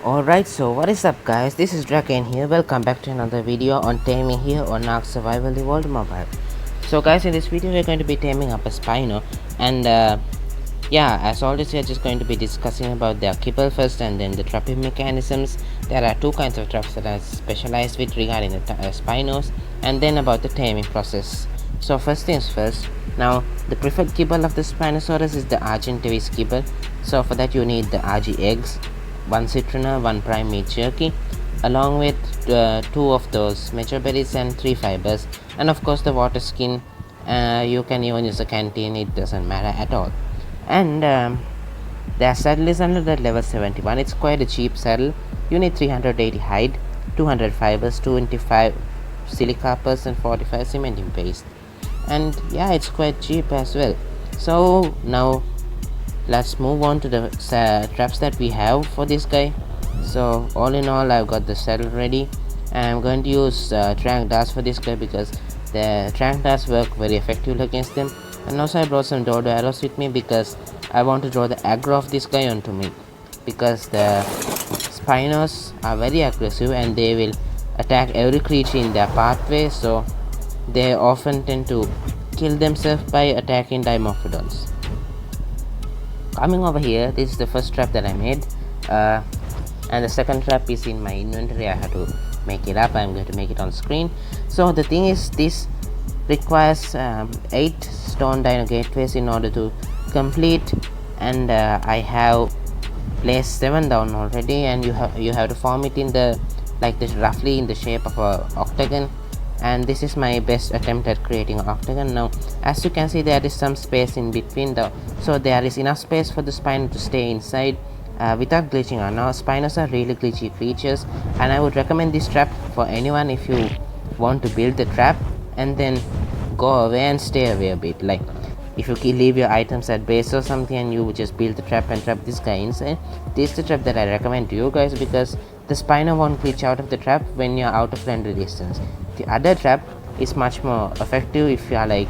Alright, so what is up guys, this is Drakane here, welcome back to another video on taming here on Ark Survival Evolved Mobile. So guys, in this video we're going to be taming up a Spino, and yeah, as always we are just going to be discussing about their Kibble first and then the trapping mechanisms. There are two kinds of traps that I specialized with regarding the Spinos, and then about the taming process. So first things first, now the preferred Kibble of the Spinosaurus is the Argentavis Kibble. So for that you need the RG eggs, one citrona, one prime meat jerky, along with two of those mature berries and 3 fibers, and of course the water skin. You can even use a canteen, it doesn't matter at all. And their saddle is under that level 71. It's quite a cheap saddle. You need 380 hide, 200 fibers, 25 silica pus and 45 cementing paste, and yeah, it's quite cheap as well. So now let's move on to the traps that we have for this guy. So all in all, I've got the saddle ready. I'm going to use trank darts for this guy because the trank darts work very effectively against them, and also I brought some dodo arrows with me because I want to draw the aggro of this guy onto me, because the Spinos are very aggressive and they will attack every creature in their pathway, so they often tend to kill themselves by attacking dimorphodons. Coming over here, this is the first trap that I made, and the second trap is in my inventory. I have to make it up. I'm going to make it on screen. So the thing is, this requires 8 stone dino gateways in order to complete, and I have placed 7 down already, and you have to form it in the roughly in the shape of a octagon. And this is my best attempt at creating an octagon. Now as you can see, there is some space in between, so there is enough space for the Spino to stay inside without glitching out. Now Spinos are really glitchy creatures, and I would recommend this trap for anyone if you want to build the trap and then go away and stay away a bit. Like if you leave your items at base or something and you just build the trap and trap this guy inside, this is the trap that I recommend to you guys, because the Spino won't glitch out of the trap when you're out of render distance. The other trap is much more effective if you are like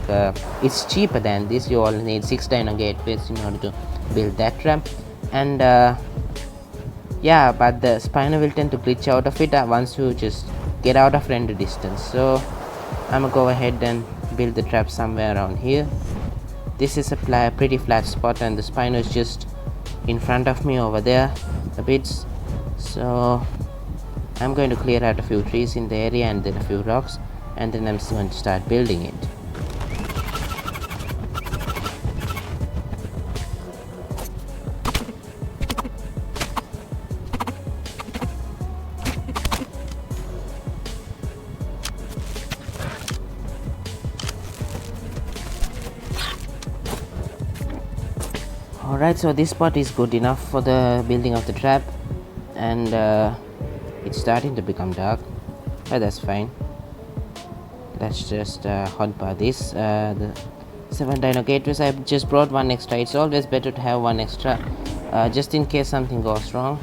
it's cheaper than this. You only need 6 dino gateways in order to build that trap, and yeah, but the Spino will tend to glitch out of it once you just get out of render distance. So I'm gonna go ahead and build the trap somewhere around here. This is a pretty flat spot, and the Spino is just in front of me over there a bit, so I'm going to clear out a few trees in the area and then a few rocks, and then I'm going to start building it. Alright, so this spot is good enough for the building of the trap, and it's starting to become dark, but that's fine. Let's just hotbar this. The 7 dino gateways, I just brought 1 extra. It's always better to have 1 extra just in case something goes wrong.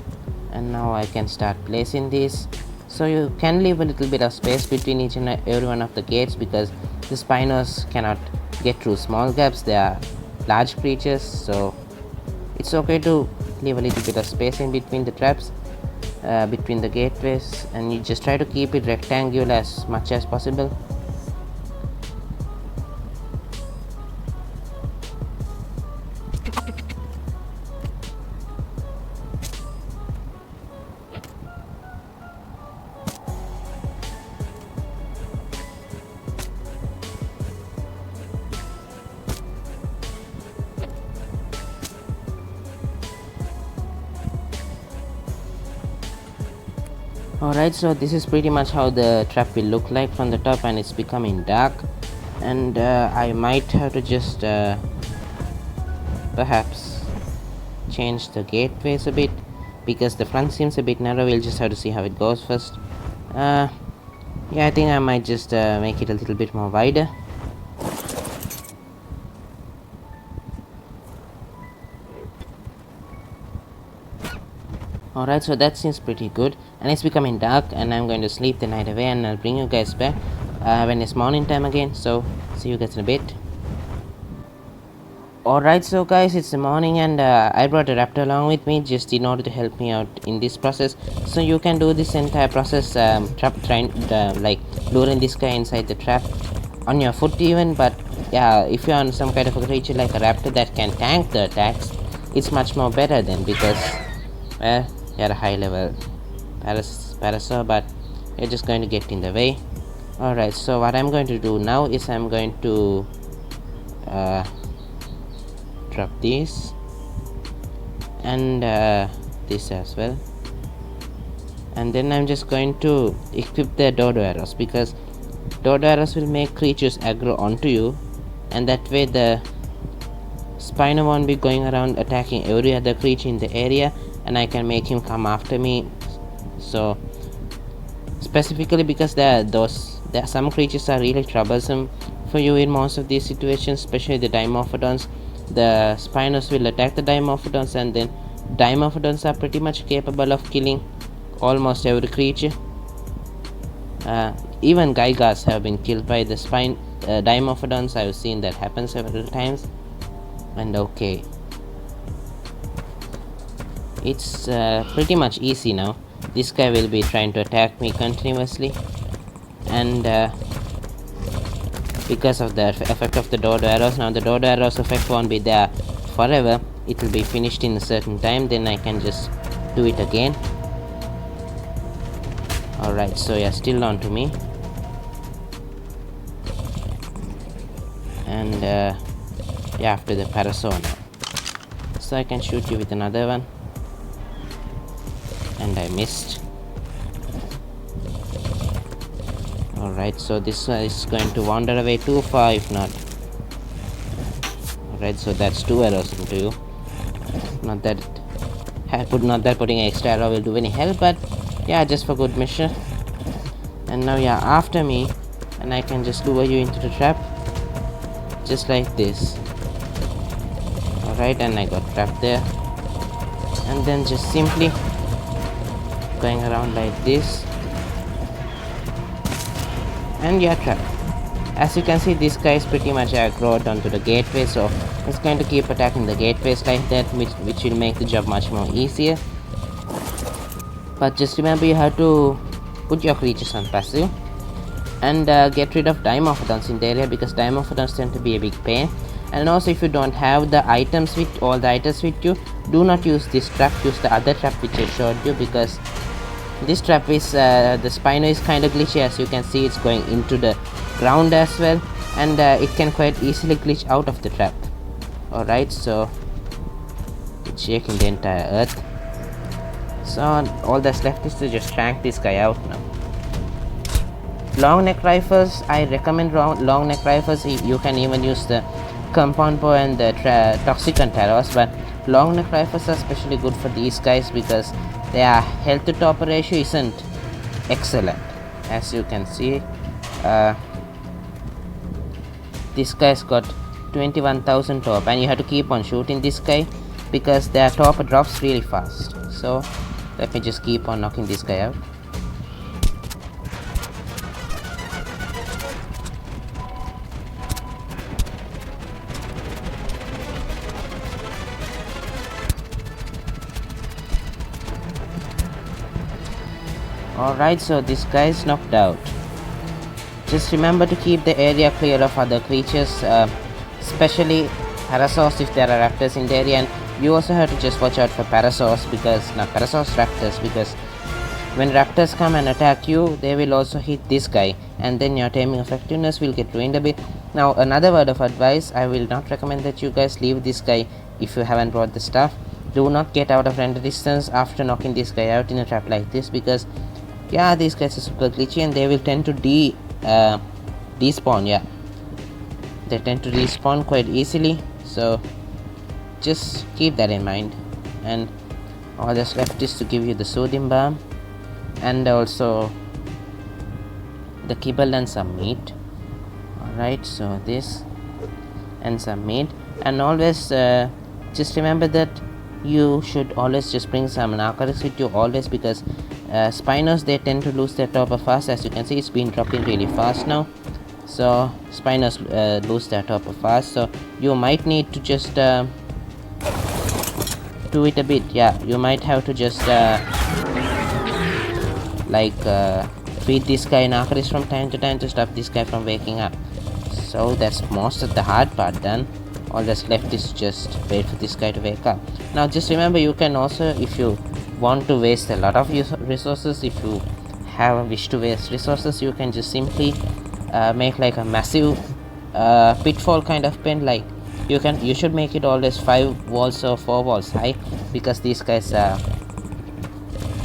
And now I can start placing these, so you can leave a little bit of space between each and every one of the gates, because the Spinos cannot get through small gaps. They are large creatures, so it's okay to leave a little bit of space in between the traps, between the gateways, and you just try to keep it rectangular as much as possible. Alright, so this is pretty much how the trap will look like from the top, and it's becoming dark, and I might have to just perhaps change the gateways a bit, because the front seems a bit narrow. We'll just have to see how it goes first. Yeah, I think I might just make it a little bit more wider. Alright, so that seems pretty good, and it's becoming dark, and I'm going to sleep the night away, and I'll bring you guys back when it's morning time again. So see you guys in a bit. Alright, so guys, it's the morning and I brought a raptor along with me just in order to help me out in this process. So you can do this entire process, like luring this guy inside the trap on your foot even. But yeah, if you're on some kind of a creature like a raptor that can tank the attacks, it's much more better then, because you're a high level parasaur, but you're just going to get in the way. Alright, so what I'm going to do now is I'm going to drop this and this as well, and then I'm just going to equip the dodo arrows, because dodo arrows will make creatures aggro onto you, and that way the Spino won't be going around attacking every other creature in the area, and I can make him come after me. So specifically because there some creatures are really troublesome for you in most of these situations, especially the dimorphodons. The Spinos will attack the dimorphodons, and then dimorphodons are pretty much capable of killing almost every creature. Even Gygas have been killed by the dimorphodons. I've seen that happen several times. And okay, it's pretty much easy now. This guy will be trying to attack me continuously, and because of the effect of the dodo arrows, now the dodo arrows effect won't be there forever. It will be finished in a certain time, then I can just do it again. Alright, so yeah, still on to me, and yeah, after the parasaur now, so I can shoot you with another one, and I missed. Alright, so this is going to wander away too far if not. Alright, so that's 2 arrows into you. Not that putting an extra arrow will do any help, but yeah, just for good measure. And now you're after me, and I can just lure you into the trap just like this. Alright, and I got trapped there, and then just simply going around like this, and you're trapped. As you can see, this guy is pretty much aggroed onto the gateway, so it's going to keep attacking the gateways like that, which will make the job much more easier. But just remember, you have to put your creatures on passive and get rid of dimorphodons in the area, because dimorphodons tend to be a big pain. And also, if you don't have the items with all the items with you, do not use this trap, use the other trap which I showed you, because this trap is the Spino is kind of glitchy. As you can see, it's going into the ground as well, and it can quite easily glitch out of the trap. Alright, so it's shaking the entire earth, so all that's left is to just tank this guy out now. Long neck rifles, I recommend long neck rifles. You can even use the compound bow and the toxicant arrows, but long neck rifles are especially good for these guys because their health to top ratio isn't excellent. As you can see, this guy's got 21,000 top, and you have to keep on shooting this guy because their top drops really fast. So let me just keep on knocking this guy out. Alright, so this guy is knocked out. Just remember to keep the area clear of other creatures, especially parasaurs if there are raptors in the area, and you also have to just watch out for raptors, because when raptors come and attack you, they will also hit this guy, and then your taming effectiveness will get ruined a bit. Now, another word of advice, I will not recommend that you guys leave this guy if you haven't brought the stuff. Do not get out of render distance after knocking this guy out in a trap like this, because yeah, these guys are super glitchy and they will tend to despawn. Yeah, they tend to respawn quite easily, so just keep that in mind. And all that's left is to give you the soothing balm and also the kibble and some meat. Alright, so this and some meat, and always just remember that you should always just bring some narcotics with you always, because Spinos, they tend to lose their topper fast. As you can see, it's been dropping really fast now. so Spinos lose their top fast, so you might need to just do it a bit. Yeah, you might have to just feed this guy narcotics from time to time to stop this guy from waking up. So that's most of the hard part done. All that's left is just wait for this guy to wake up. Now just remember, you can also, if you want to waste a lot of resources, if you have a wish to waste resources, you can just simply make like a massive pitfall kind of pen. Like you should make it always 5 walls or 4 walls high, because these guys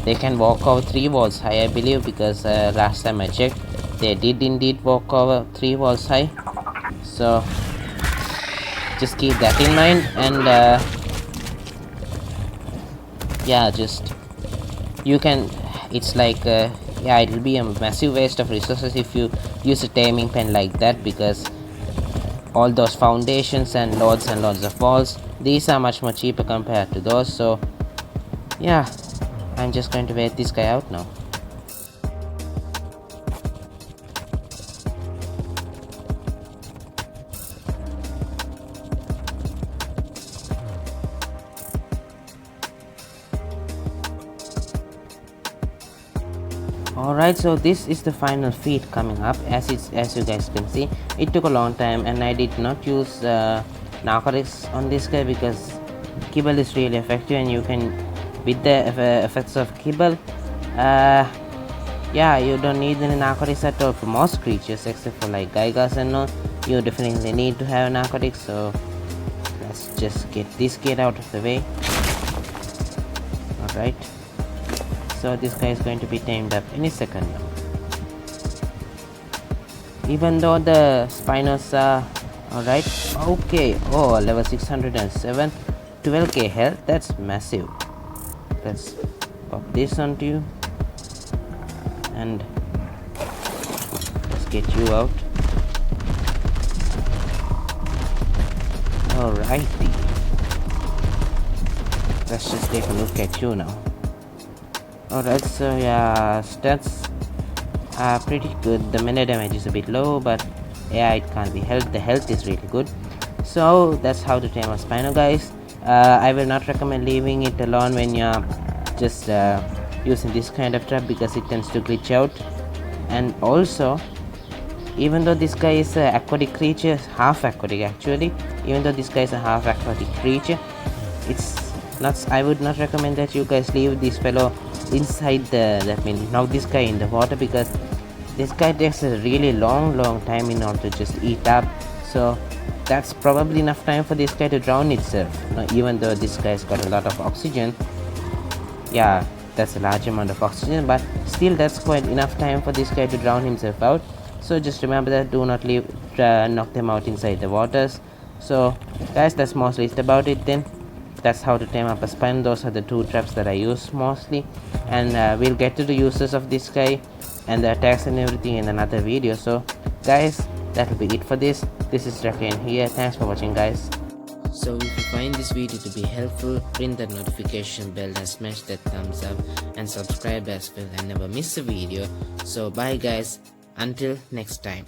they can walk over 3 walls high, I believe, because last time I checked they did indeed walk over 3 walls high. So just keep that in mind, and yeah, just you can, it's like yeah, it will be a massive waste of resources if you use a taming pen like that, because all those foundations and loads of walls, these are much more cheaper compared to those. So yeah, I'm just going to wait this guy out now. Alright, so this is the final feat coming up. As you guys can see, it took a long time, and I did not use narcotics on this guy because Kibble is really effective, and you can, with the effects of Kibble, yeah, you don't need any narcotics at all for most creatures except for like Gaigas and all. You definitely need to have narcotics. So let's just get this kid out of the way. Alright, so this guy is going to be tamed up any second now. Even though the Spinos are alright. Okay, oh, level 607, 12k health, that's massive. Let's pop this onto you, and let's get you out. Alrighty, let's just take a look at you now. Alright, so yeah, stats are pretty good. The melee damage is a bit low, but yeah, it can't be helped. The health is really good. So that's how to tame a Spino, guys. I will not recommend leaving it alone when you're just using this kind of trap, because it tends to glitch out. And also, even though this guy is an aquatic creature, half aquatic actually, even though this guy is a half aquatic creature, it's not, I would not recommend that you guys leave this fellow inside knock this guy in the water, because this guy takes a really long time in order to just eat up. So that's probably enough time for this guy to drown itself. Now, even though this guy's got a lot of oxygen, yeah, that's a large amount of oxygen, but still that's quite enough time for this guy to drown himself out. So just remember that, do not leave knock them out inside the waters. So guys, that's mostly it about it then. That's how to tame up a Spino. Those are the 2 traps that I use mostly, and we'll get to the uses of this guy and the attacks and everything in another video. So guys, that will be it for this. This is Drakane here. Thanks for watching, guys. So if you find this video to be helpful, ring that notification bell and smash that thumbs up, and subscribe as well and never miss a video. So bye guys, until next time.